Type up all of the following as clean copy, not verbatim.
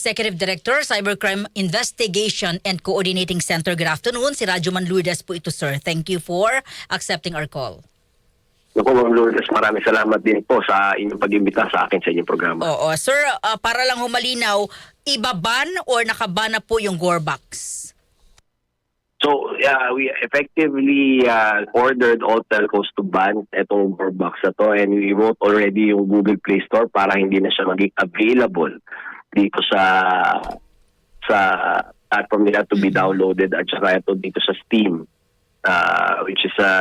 Executive Director, Cybercrime Investigation and Coordinating Center. Good afternoon. Si Radyo Man Lourdes po ito, sir. Thank you for accepting our call. Naku, Ma'am Lourdes, maraming salamat din po sa inyong pag-imbita sa akin sa inyong programa. Oo. Sir, para lang humalinaw, ibaban or nakaban na po yung Gorebox? So, we effectively ordered all telcos to ban itong Gorebox na to, and we wrote already yung Google Play Store para hindi na siya maging available dito sa platform nila to be downloaded, at saka ito dito sa Steam, which is a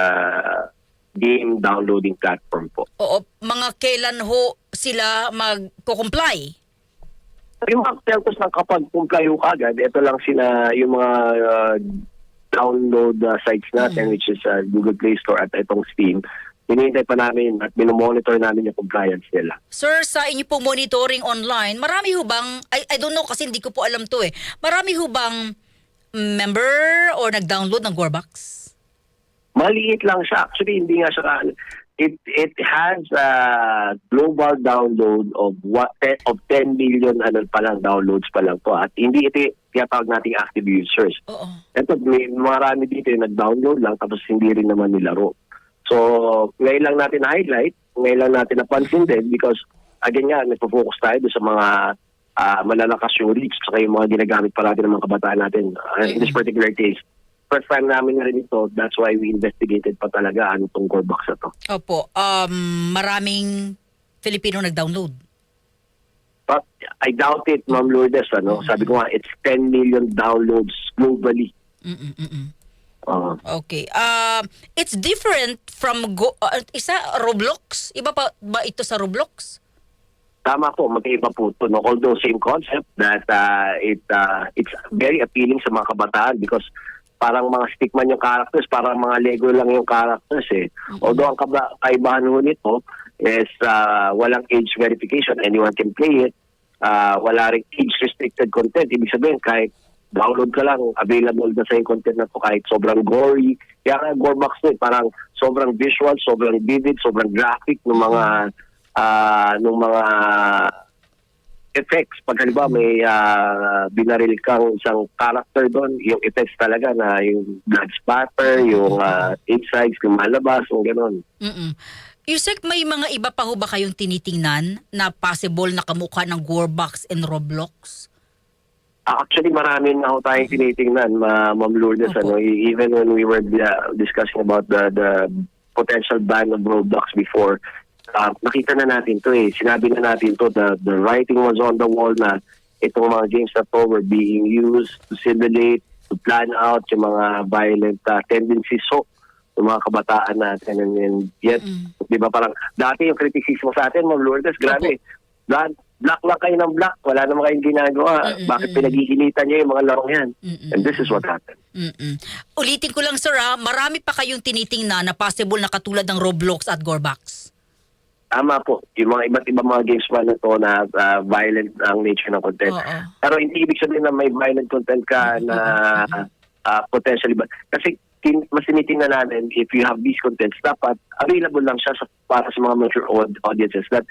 game downloading platform po. Oo. Mga kailan ho sila magko-comply? Yung mga telcos na kapag comply ho kagad, ito lang sila yung mga download sites natin, which is Google Play Store at itong Steam. Hinihintay pa namin at minomonitor namin yung compliance nila. Sir, sa inyo pong monitoring online, marami ho bang, I don't know kasi hindi ko po alam to marami ho bang member or nag-download ng Gorebox? Maliit lang siya. Actually, hindi nga siya. It has a global download of 10 million downloads pa lang po. At hindi ito tinatawag nating active users. Oo. Ito, may marami dito yung nag-download lang tapos hindi rin naman nilaro. So, ngayon lang natin na-highlight, ngayon lang natin napansin din because, again nga, nagpo-focus tayo sa mga malalakas yung reach saka yung mga ginagamit pa natin ng mga kabataan natin. In this particular case, first time namin na rin ito, that's why we investigated pa talaga itong Gorebox na to. Opo. Maraming Filipino nag-download. But I doubt it, Ma'am Lourdes. Sabi ko nga, it's 10 million downloads globally. Okay. It's different from Roblox? Iba pa ba ito sa Roblox? Tama po, magkaiba po ito. No? Although same concept that it's very appealing sa mga kabataan because parang mga stickman yung characters, parang mga Lego lang yung characters eh. Although ang kaibahan nito is walang age verification, anyone can play it. Wala rin age-restricted content. Ibig sabihin, kahit download ka lang, available na sa yung content na to kahit sobrang gory. Kaya nga Gorebox na parang sobrang visual, sobrang vivid, sobrang graphic ng mga effects. Pag halimbawa may binaril kang isang character doon, yung effects talaga na yung blood spatter, yung insides, lumalabas, yung gano'n. Yusek, may mga iba pa ho ba kayong tinitingnan na possible na kamukha ng Gorebox and Roblox? Actually, marami na ho tayong tinitingnan, Ma'am Lourdes. Even when we were discussing about the potential ban of Roblox before, nakita na natin to Sinabi na natin to, the writing was on the wall na itong mga games na to were being used to simulate, to plan out yung mga violent tendencies yung mga kabataan natin. And yet, di ba parang, dati yung criticism sa atin, Ma'am Lourdes, grabe. Black lang kayo ng black, wala naman kayong ginagawa. Bakit pinag-iinitan niyo yung mga larong yan? And this is what happened. Ulitin ko lang, sir, marami pa kayong tinitingnan na possible na katulad ng Roblox at Gorebox? Tama po. Yung mga iba't ibang mga games pa na to na violent ang nature ng content. Pero hindi ibig sabihin na may violent content ka na potentially. Kasi mas tinitingnan natin, if you have these contents, dapat available lang siya para sa mga mature audiences that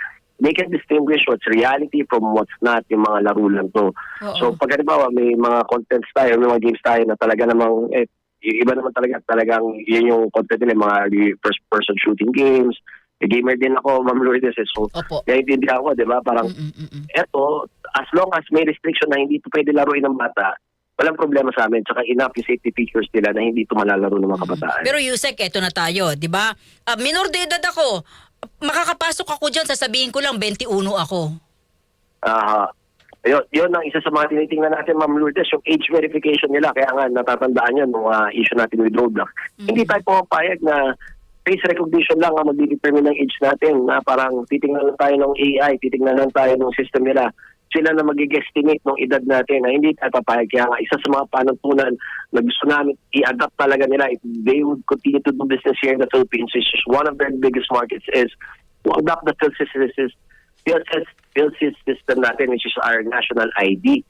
they can distinguish what's reality from what's not, yung mga laro lang to. So pag halimbawa may mga contents tayo, may mga games tayo na talaga namang, iba naman talagang yun yung content nila, mga first person shooting games. Gamer din ako, Ma'am Lourdes. So, naiintindihan ako, di ba? Parang, eto, as long as may restriction na hindi ito pwede laruin ng bata, walang problema sa amin. Tsaka enough yung safety features nila na hindi ito malalaro ng mga kabataan. Pero Yusek, eto na tayo, di ba? Minor de edad ako. Makakapasok ako dyan, sasabihin ko lang, 21 ako. Yun ang isa sa mga tinitingnan natin, Ma'am Lourdes, yung age verification nila. Kaya nga, natatandaan yun, nung issue natin with Roblox. Hindi tayo pumapayag na face recognition lang ang mag-determine ng age natin, na parang titingnan lang tayo ng AI, titingnan lang tayo ng system nila. Sila na mag-estimate ng edad natin na hindi tayo papayag. Kaya nga, isa sa mga panuntunan na gusto namin i-adapt talaga nila if they would continue to do business here in the Philippines, which is one of their biggest markets, is to adopt the PhilSys system natin, which is our national ID,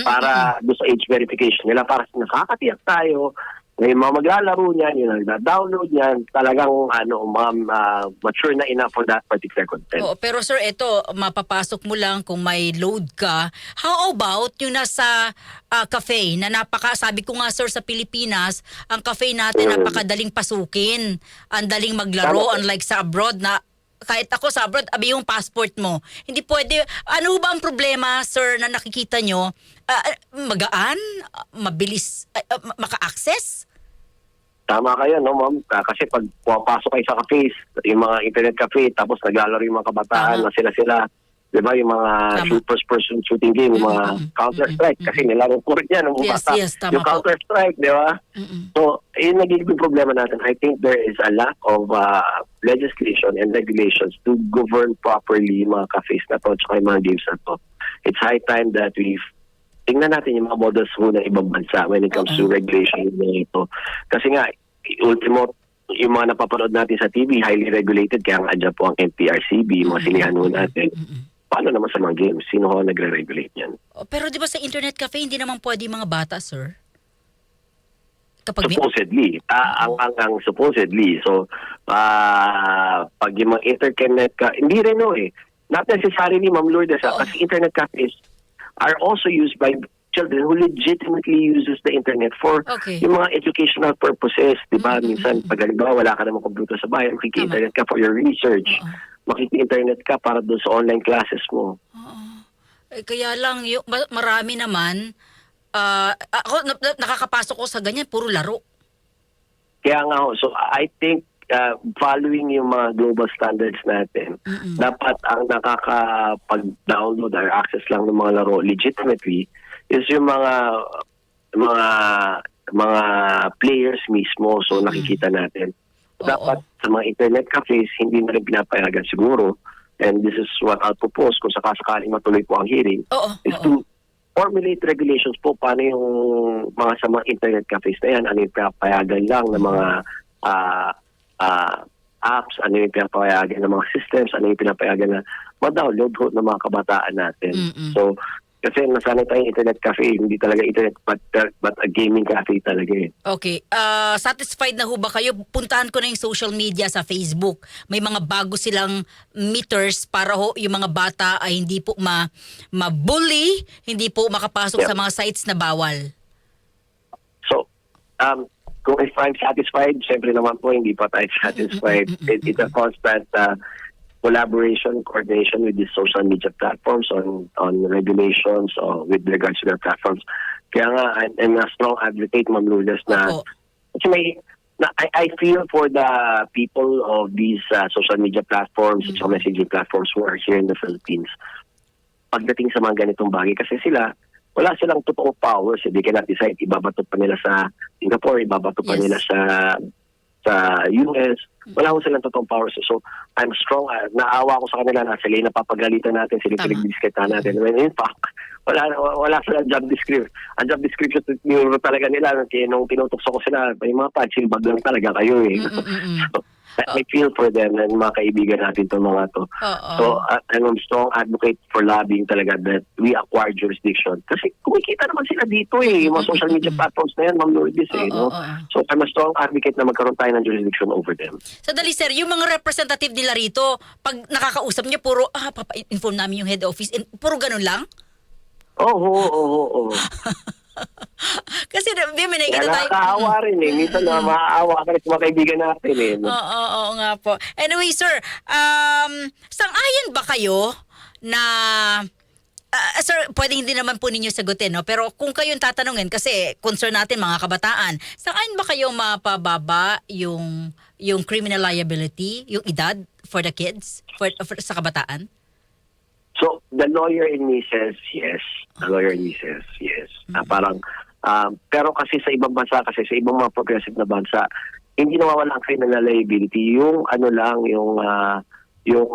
para doon sa age verification nila, para nakakatiyak tayo May mga maglalaro niyan, yung nagda-download niyan, talagang mature na enough for that particular content. Oo, pero sir, ito, mapapasok mo lang kung may load ka. How about yung nasa cafe na sabi ko nga sir sa Pilipinas, ang cafe natin napakadaling pasukin. Ang daling maglaro, unlike sa abroad na kahit ako sa abroad, abi yung passport mo. Hindi pwede. Ano ba ang problema, sir, na nakikita nyo? Magaan? Mabilis? Maka-access? Tama kayo, no, ma'am? Kasi pag pumapasok kayo sa cafes, yung mga internet cafe, tapos naglalaro yung mga kabataan na sila-sila, di ba, yung mga first-person shooting game, yung mga Counter-Strike, kasi nilaro ko rin yan, Yes, tama yung Counter-Strike, di ba? So, yun nagiging problema natin. I think there is a lack of legislation and regulations to govern properly yung mga cafes na to, tsaka yung mga games na to. It's high time that tingnan natin yung mga models mo ng ibang bansa when it comes to regulation na ito. Kasi nga, ultimo, yung mga napapanood natin sa TV, highly regulated, kaya nga dyan po ang NTRCB, mga sinihan natin. Paano naman sa mga games? Sino ho nagre-regulate yan? Pero di ba sa internet cafe, hindi naman pwede mga bata, sir? Supposedly. Ang supposedly. So, pag yung mga internet hindi rin not necessarily, Ma'am Lourdes, kasi internet cafes are also used by children who legitimately uses the internet for yung mga educational purposes. Diba? Minsan, pag halimbawa, wala ka naman computer sa bahay, makiki-internet ka for your research. Makiki-internet ka para doon sa online classes mo. Kaya lang, marami naman, ako nakakapasok ko sa ganyan, puro laro. Kaya nga, so I think following yung mga global standards natin, dapat ang nakakapag-download or access lang ng mga laro legitimately is yung mga players mismo. So nakikita natin. Dapat sa mga internet cafes, hindi na rin pinapayagan siguro. And this is what I'll propose kung sakasakaling matuloy po ang hearing, is to formulate regulations po paano yung sa mga internet cafes na yan, ano yung pinapayagan lang ng mga apps, ano yung pinapayagan ng mga systems, ano yung pinapayagan na ma-download ng mga kabataan natin. So, kasi nasanay tayong internet cafe, hindi talaga internet but a gaming cafe talaga eh. Okay. Satisfied na ho ba kayo? Puntahan ko na yung social media sa Facebook. May mga bago silang meters para ho yung mga bata ay hindi po ma-bully, hindi po makapasok sa mga sites na bawal. So, kung if I'm satisfied, syempre naman po, hindi pa tayo satisfied. It's a constant collaboration, coordination with the social media platforms on regulations with regards to their platforms. Kaya nga, I'm a strong advocate, Ma'am Lourdes, na kasi I feel for the people of these social media platforms, social messaging platforms who are here in the Philippines. Pagdating sa mga ganitong bagay, kasi wala silang totoong powers. They cannot decide, ibabato pa nila sa Singapore, ibabato pa nila sa US. Wala ko silang totoong powers. So, I'm strong. Naawa ko sa kanila na sila yung napapagalitan natin, sila yung pinagdiskita natin. When in fact, wala silang job description. Ang job description talaga nila, nung tinutokso ko sila, may mga punching bag lang talaga kayo eh. So, I feel for them and mga kaibigan natin itong mga to. So, I'm a strong advocate for lobbying talaga that we acquire jurisdiction. Kasi kumikita naman sila dito eh, yung mga social media platforms na yan, Ma'am Lourdes eh. No? So, I'm a strong advocate na magkaroon tayo ng jurisdiction over them. Sandali sir, yung mga representative nila rito, pag nakakausap niyo, puro, papa-inform namin yung head office, puro ganun lang? Oo. Kasi may nakikita tayo. Nakakaawa rin eh. Minsan na maaawa ka rin sa mga kaibigan natin eh. Oo nga po. Anyway sir, sang-ayon ba kayo na sir, pwedeng hindi naman po ninyo sagutin, no? Pero kung kayong tatanungin, kasi concern natin mga kabataan, sang-ayon ba kayo mapababa yung criminal liability, yung edad for the kids, for sa kabataan? So, the lawyer in me says yes. The lawyer in me says yes. Parang, pero kasi sa ibang bansa, kasi sa ibang mga progressive na bansa, hindi nawawala ang criminal liability. Yung yung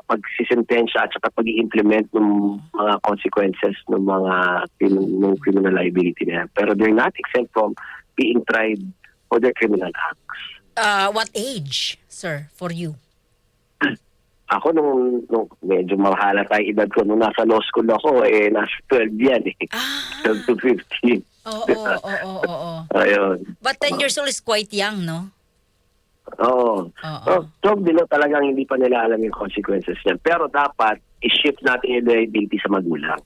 pagsisentensya at saka pag-i-implement ng mga consequences ng mga criminal liability na yan. Pero they're not exempt from being tried for their criminal acts. What age, sir, for you? Ako nung medyo mahala tayo edad ko, nung nasa law school ako, nasa 12 yan eh. 12 to 15. Oo. Ayun. But 10 years old is quite young, no? Oo. Oo. So, talagang hindi pa nila alam yung consequences niyan. Pero dapat, i-shift natin yung liability sa magulang.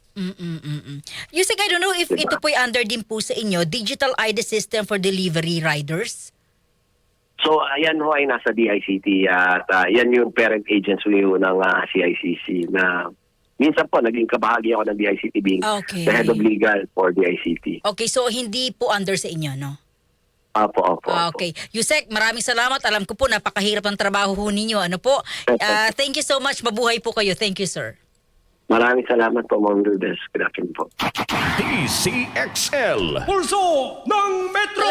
Yusek, I don't know if Diba? ito po'y under din po sa inyo, digital ID system for delivery riders? So, ayan ho ay nasa DICT at yan yung parent agency ho ng CICC na minsan po naging kabahagi ako ng DICT being Okay. the head of legal for DICT. Okay, so hindi po under sa inyo, no? Opo. Okay. Yusek, maraming salamat. Alam ko po, napakahirap ang trabaho ho ninyo. Ano po? Thank you so much. Mabuhay po kayo. Thank you, sir. Maraming salamat po, Ma'am Lourdes. Good afternoon po. DCXL. Pulso ng Metro